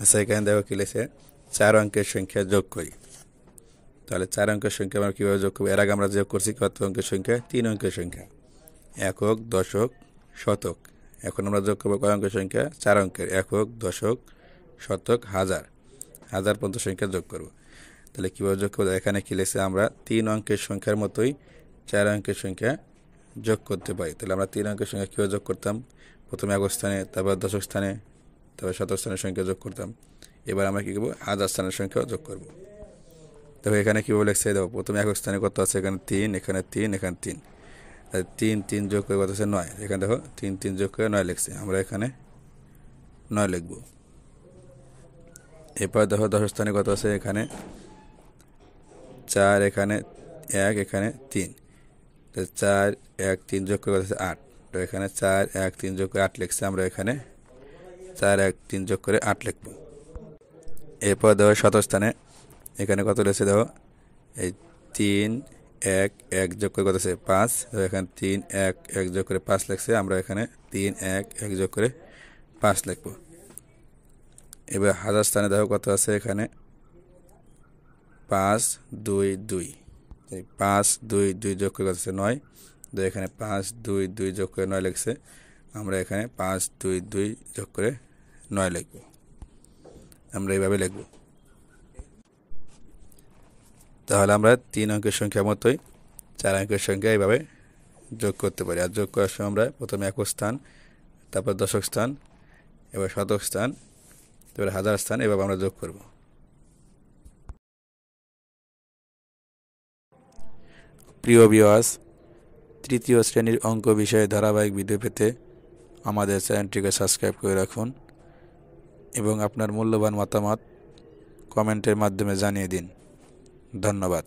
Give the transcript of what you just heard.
আচ্ছা, এখানে দেখো কি লিখেছে, 4 অঙ্কের সংখ্যা যোগ করি। তাহলে 4 অঙ্কের সংখ্যা আমরা কীভাবে যোগ করবো? এর আগে আমরা যোগ করছি কত অঙ্কের সংখ্যা? 3 অঙ্কের সংখ্যা, একক, দশক, শতক। এখন আমরা যোগ করবো কয় অঙ্কের সংখ্যা? 4 অঙ্কের, একক, দশক, শতক, হাজার, হাজার পর্যন্ত সংখ্যা যোগ করব। তাহলে কীভাবে যোগ করবো? এখানে কি লিখেছে, আমরা 3 অঙ্কের সংখ্যার মতোই 4 অঙ্কের সংখ্যা যোগ করতে পারি। তাহলে আমরা 3 অঙ্কের সংখ্যা কীভাবে যোগ করতাম? প্রথমে একক স্থানে, তারপর দশক স্থানে, তারপর শতক স্থানের সংখ্যা যোগ করতাম। এবার আমরা কী করবো? হাজার স্থানের সংখ্যাও যোগ করব। দেখো এখানে কীভাবে লিখছে, দেখো প্রথমে একক স্থানে কত আছে? এখানে 3, এখানে 3, এখানে 3। 3 3 যোগ করে কত আছে? 9। এখানে দেখো 3 3 যোগ করে 9 লিখছে, আমরা এখানে 9 লিখব। এরপর দেখো দশক স্থানে কত আছে? এখানে 4, এখানে 1, এখানে 3। 4 1 3 যোগ করে কত আছে? 8। তো এখানে 4 1 3 যোগ করে 8 লিখছে, আমরা এখানে 4 1 3 যোগ করে 8 লিখব। এরপর দেখো শতক স্থানে এখানে কত রয়েছে? দেখো এই 3 1 1 যোগ করে কত আছে? 5। তো এখানে 3 1 1 যোগ করে 5 লিখছে, আমরা এখানে 3 1 1 যোগ করে 5 লিখব। এবার হাজার স্থানে দেখো কত আছে? এখানে 5 2 2। 5 2 2 যোগ করে কত আছে? 9। তো এখানে 5 2 2 যোগ করে 9 লিখছে, আমরা এখানে 5 2 2 যোগ করে 9 লিখব। আমরা এইভাবে লিখব। তাহলে আমরা 3 অঙ্কের সংখ্যা মতোই 4 অঙ্কের সংখ্যা এইভাবে যোগ করতে পারি। আর যোগ করার সময় আমরা প্রথমে একক স্থান, তারপর দশক স্থান, এবার শতক স্থান, এবার হাজার স্থান, এভাবে আমরা যোগ করব। প্রিয় ভিউয়ার্স, তৃতীয় শ্রেণীর অঙ্ক বিষয়ে ধারাবাহিক ভিডিও পেতে আমাদের চ্যানেলটিকে সাবস্ক্রাইব করে রাখুন এবং আপনার মূল্যবান মতামত কমেন্টের মাধ্যমে জানিয়ে দিন। ধন্যবাদ।